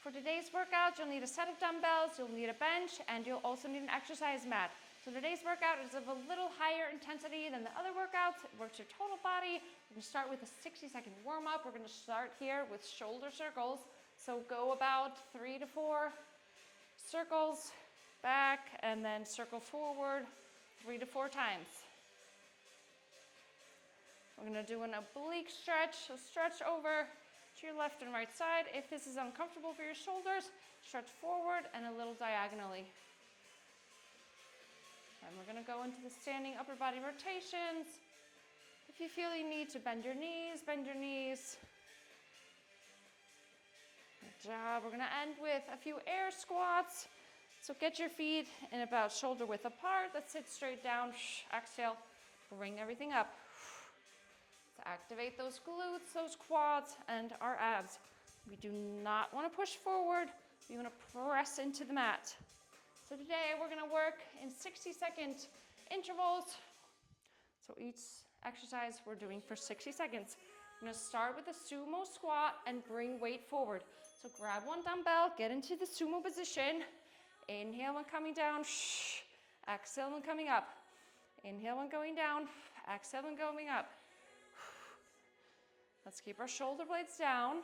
For today's workout, you'll need a set of dumbbells, you'll need a bench, and you'll also need an exercise mat. So today's workout is of a little higher intensity than the other workouts. It works your total body. We're gonna start with a 60-second warm-up. We're gonna start here with shoulder circles. So go about 3 to 4 circles back, and then circle forward 3 to 4 times. We're gonna do an oblique stretch, so stretch over to your left and right side. If this is uncomfortable for your shoulders, stretch forward and a little diagonally. And we're gonna go into the standing upper body rotations. If you feel you need to bend your knees, bend your knees. Good job. We're gonna end with a few air squats. So get your feet in about shoulder width apart. Let's sit straight down. Exhale, bring everything up. To activate those glutes, those quads, and our abs. We do not want to push forward. We want to press into the mat. So today we're going to work in 60-second intervals. So each exercise we're doing for 60 seconds. I'm going to start with a sumo squat and bring weight forward. So grab one dumbbell, get into the sumo position. Inhale when coming down. Exhale when coming up. Inhale when going down. Exhale when going up. Let's keep our shoulder blades down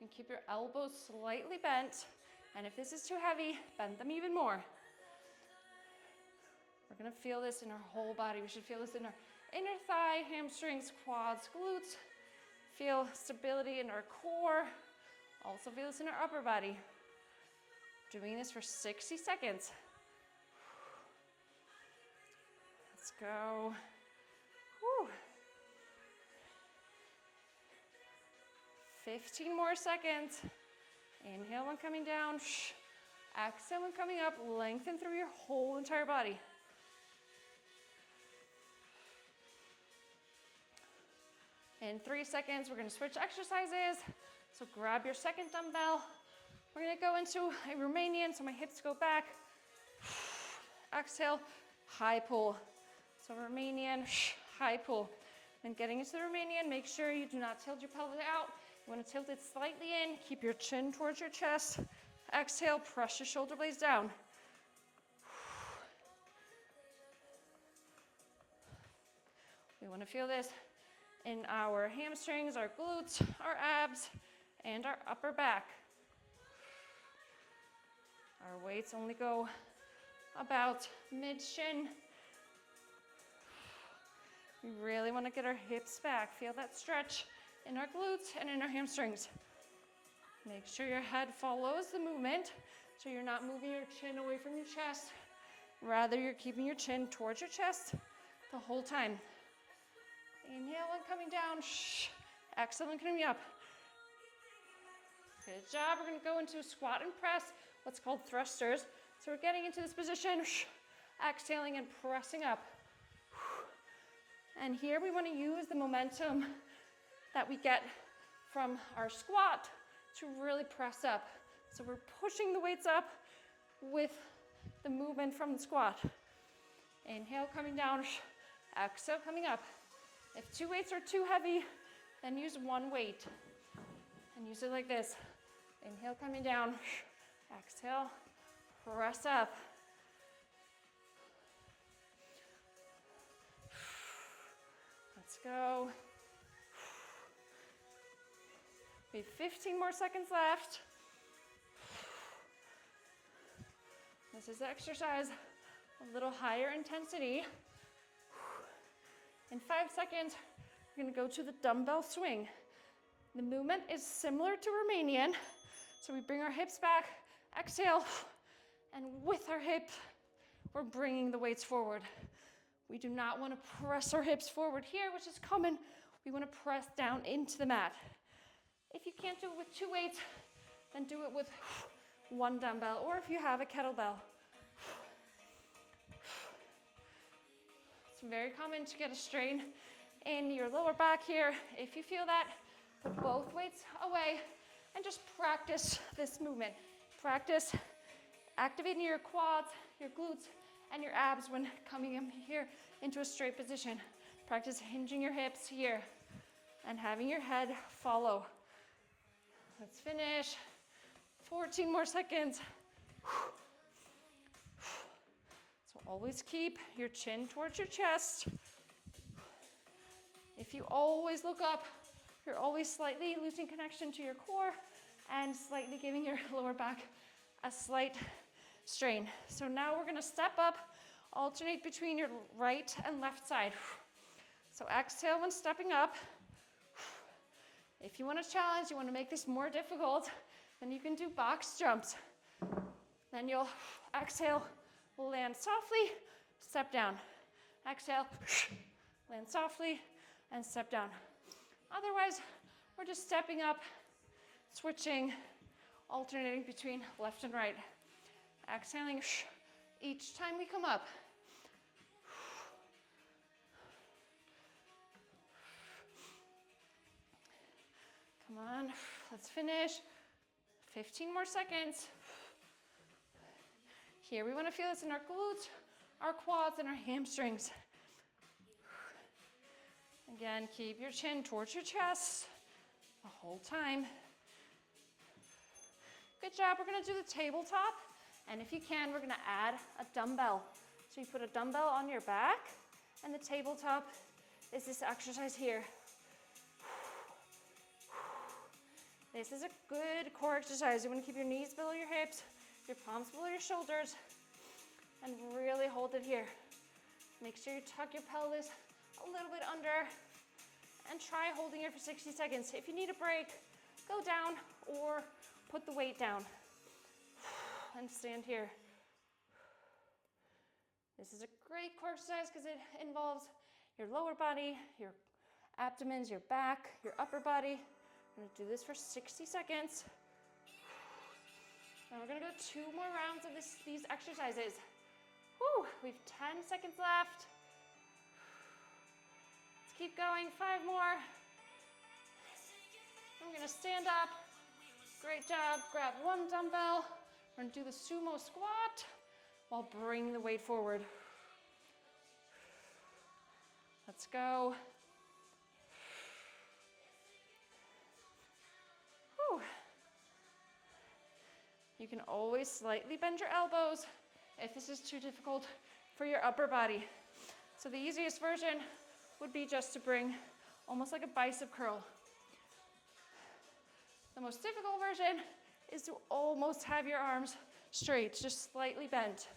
and keep your elbows slightly bent. And if this is too heavy, bend them even more. We're gonna feel this in our whole body. We should feel this in our inner thigh, hamstrings, quads, glutes. Feel stability in our core. Also feel this in our upper body. Doing this for 60 seconds. Let's go. Whew. 15 more seconds. Inhale when coming down. Exhale when coming up. Lengthen through your whole entire body. In 3 seconds, we're gonna switch exercises. So grab your second dumbbell. We're gonna go into a Romanian, so my hips go back. Exhale, high pull. So Romanian, high pull. And getting into the Romanian, make sure you do not tilt your pelvis out. You want to tilt it slightly in, keep your chin towards your chest. Exhale, press your shoulder blades down. We want to feel this in our hamstrings, our glutes, our abs, and our upper back. Our weights only go about mid-shin. We really want to get our hips back. Feel that stretch in our glutes and in our hamstrings. Make sure your head follows the movement, so you're not moving your chin away from your chest. Rather, you're keeping your chin towards your chest the whole time. Inhale when coming down. Exhale when coming up. Good job. We're going to go into squat and press, what's called thrusters. So we're getting into this position, exhaling and pressing up. And here we want to use the momentum that we get from our squat to really press up. So we're pushing the weights up with the movement from the squat. Inhale coming down, exhale coming up. If 2 weights are too heavy, then use 1 weight. And use it like this. Inhale coming down, exhale, press up. Let's go. We have 15 more seconds left. This is exercise a little higher intensity. In 5 seconds, we're gonna go to the dumbbell swing. The movement is similar to Romanian. So we bring our hips back, exhale, and with our hip, we're bringing the weights forward. We do not want to press our hips forward here, which is common. We want to press down into the mat. If you can't do it with 2 weights, then do it with 1 dumbbell, or if you have a kettlebell. It's very common to get a strain in your lower back here. If you feel that, put both weights away and just practice this movement. Practice activating your quads, your glutes, and your abs when coming in here into a straight position. Practice hinging your hips here and having your head follow. Let's finish. 14 more seconds. So always keep your chin towards your chest. If you always look up, you're always slightly losing connection to your core and slightly giving your lower back a slight strain. So now we're gonna step up, alternate between your right and left side. So exhale when stepping up. If you want to challenge, you want to make this more difficult, then you can do box jumps. Then you'll exhale, land softly, step down. Exhale, land softly, and step down. Otherwise, we're just stepping up, switching, alternating between left and right. Exhaling each time we come up. Come on, let's finish. 15 more seconds. Here, we want to feel this in our glutes, our quads, and our hamstrings. Again, keep your chin towards your chest the whole time. Good job. We're going to do the tabletop. And if you can, we're going to add a dumbbell. So you put a dumbbell on your back, and the tabletop is this exercise here. This is a good core exercise. You want to keep your knees below your hips, your palms below your shoulders, and really hold it here. Make sure you tuck your pelvis a little bit under, and try holding it for 60 seconds. If you need a break, go down or put the weight down. And stand here. This is a great core exercise because it involves your lower body, your abdomens, your back, your upper body. We're going to do this for 60 seconds. And we're going to go 2 more rounds of these exercises. Whew, we've 10 seconds left. Let's keep going, 5 more. I'm going to stand up. Great job. Grab 1 dumbbell. We're going to do the sumo squat while bringing the weight forward. Let's go. Whew. You can always slightly bend your elbows if this is too difficult for your upper body. So the easiest version would be just to bring almost like a bicep curl. The most difficult version is to almost have your arms straight, just slightly bent.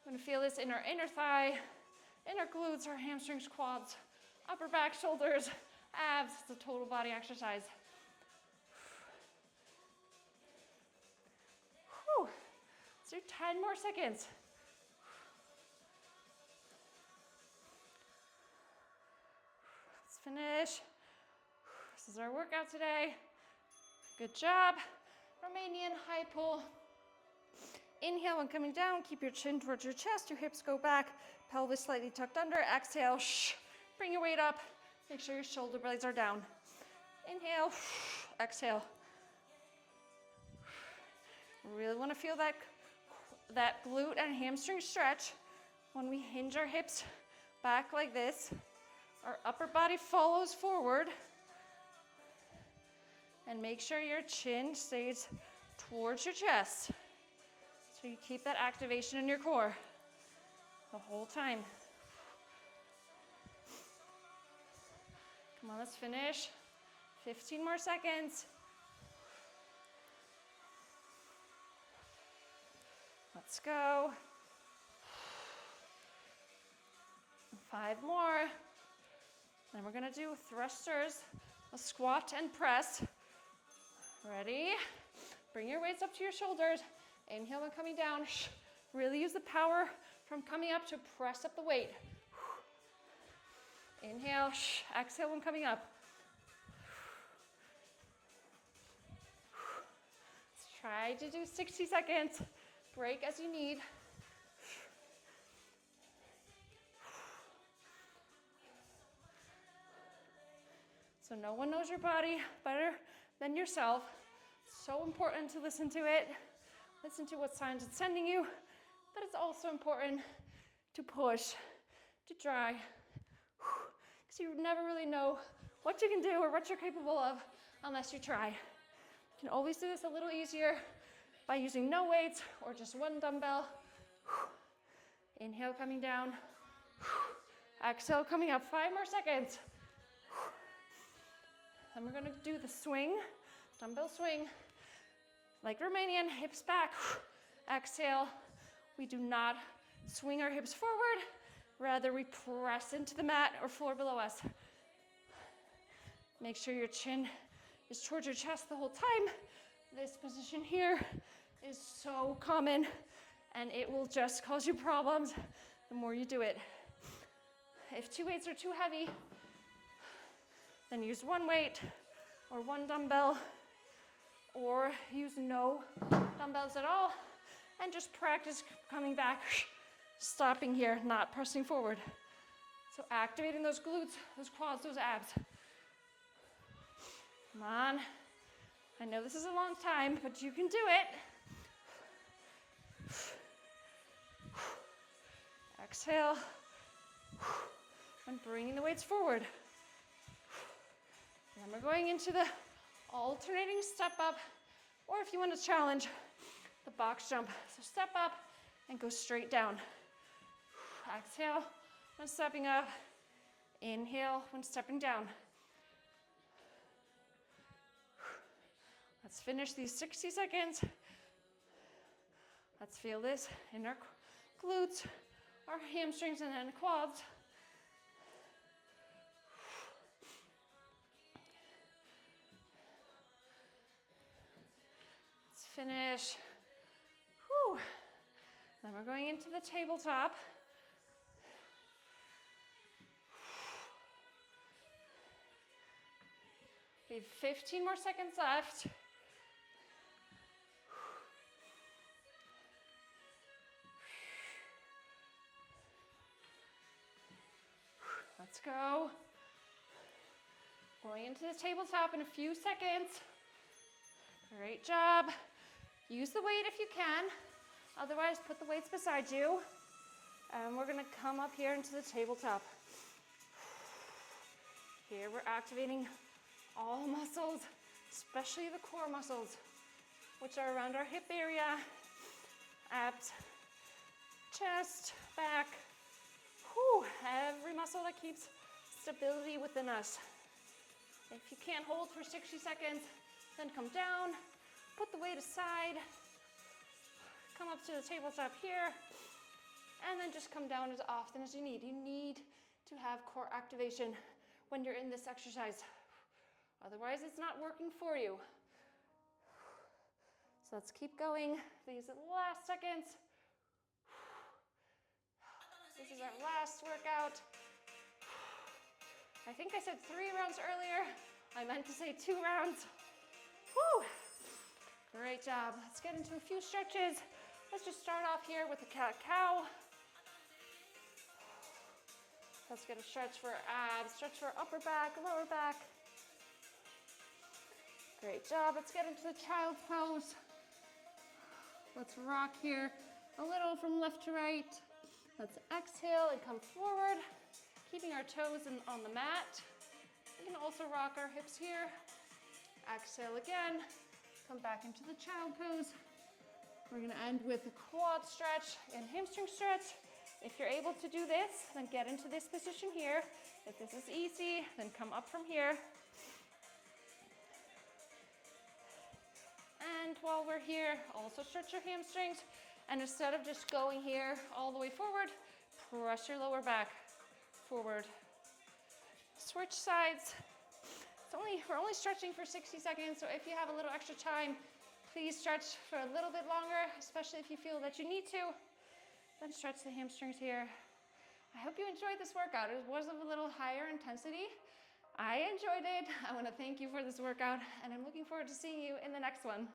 We're gonna feel this in our inner thigh, inner glutes, our hamstrings, quads, upper back, shoulders, abs. It's a total body exercise. Whew. Let's do 10 more seconds. Let's finish. This is our workout today. Good job. Romanian high pull. Inhale when coming down, keep your chin towards your chest, your hips go back, pelvis slightly tucked under. Exhale, bring your weight up. Make sure your shoulder blades are down. Inhale, exhale. Really want to feel that glute and hamstring stretch. When we hinge our hips back like this, our upper body follows forward. And make sure your chin stays towards your chest. So you keep that activation in your core the whole time. Come on, let's finish. 15 more seconds. Let's go. 5 more. Then we're gonna do thrusters, a squat and press. Ready? Bring your weights up to your shoulders. Inhale when coming down. Really use the power from coming up to press up the weight. Inhale, exhale when coming up. Let's try to do 60 seconds. Break as you need. So no one knows your body better than yourself. So important to listen to it. Listen to what signs it's sending you, but it's also important to push, to try, because you never really know what you can do or what you're capable of unless you try. You can always do this a little easier by using no weights or just one dumbbell. Inhale, coming down. Exhale, coming up. 5 more seconds. Then we're gonna do the swing, dumbbell swing. Like Romanian, hips back. Exhale. We do not swing our hips forward. Rather, we press into the mat or floor below us. Make sure your chin is towards your chest the whole time. This position here is so common, and it will just cause you problems the more you do it. If 2 weights are too heavy, then use 1 weight or 1 dumbbell, or use no dumbbells at all, and just practice coming back, stopping here, not pressing forward. So activating those glutes, those quads, those abs. Come on. I know this is a long time, but you can do it. Exhale. And bringing the weights forward. And then we're going into the alternating step up, or if you want to challenge, the box jump. So step up and go straight down. Exhale when stepping up. Inhale when stepping down. Let's finish these 60 seconds. Let's feel this in our glutes, our hamstrings, and then quads. Let's finish. Whew. Then we're going into the tabletop. We have 15 more seconds left. Let's go. Going into the tabletop in a few seconds. Great job. Use the weight if you can. Otherwise, put the weights beside you. And we're gonna come up here into the tabletop. Here we're activating all muscles, especially the core muscles, which are around our hip area, abs, chest, back. Whew, every muscle that keeps stability within us. If you can't hold for 60 seconds, then come down, put the weight aside, come up to the tabletop here, and then just come down as often as you need. You need to have core activation when you're in this exercise. Otherwise, it's not working for you. So let's keep going. These are the last seconds. This is our last workout. I think I said 3 rounds earlier. I meant to say 2 rounds. Woo! Great job. Let's get into a few stretches. Let's just start off here with the cat-cow. Let's get a stretch for our abs, stretch for our upper back, lower back. Great job. Let's get into the child's pose. Let's rock here a little from left to right. Let's exhale and come forward, keeping our toes on the mat. We can also rock our hips here. Exhale again. Come back into the child pose. We're gonna end with a quad stretch and hamstring stretch. If you're able to do this, then get into this position here. If this is easy, then come up from here. And while we're here, also stretch your hamstrings. And instead of just going here all the way forward, press your lower back forward. Switch sides. We're only stretching for 60 seconds, so if you have a little extra time, please stretch for a little bit longer, especially if you feel that you need to. Then stretch the hamstrings here. I hope you enjoyed this workout. It was of a little higher intensity. I enjoyed it. I want to thank you for this workout, and I'm looking forward to seeing you in the next one.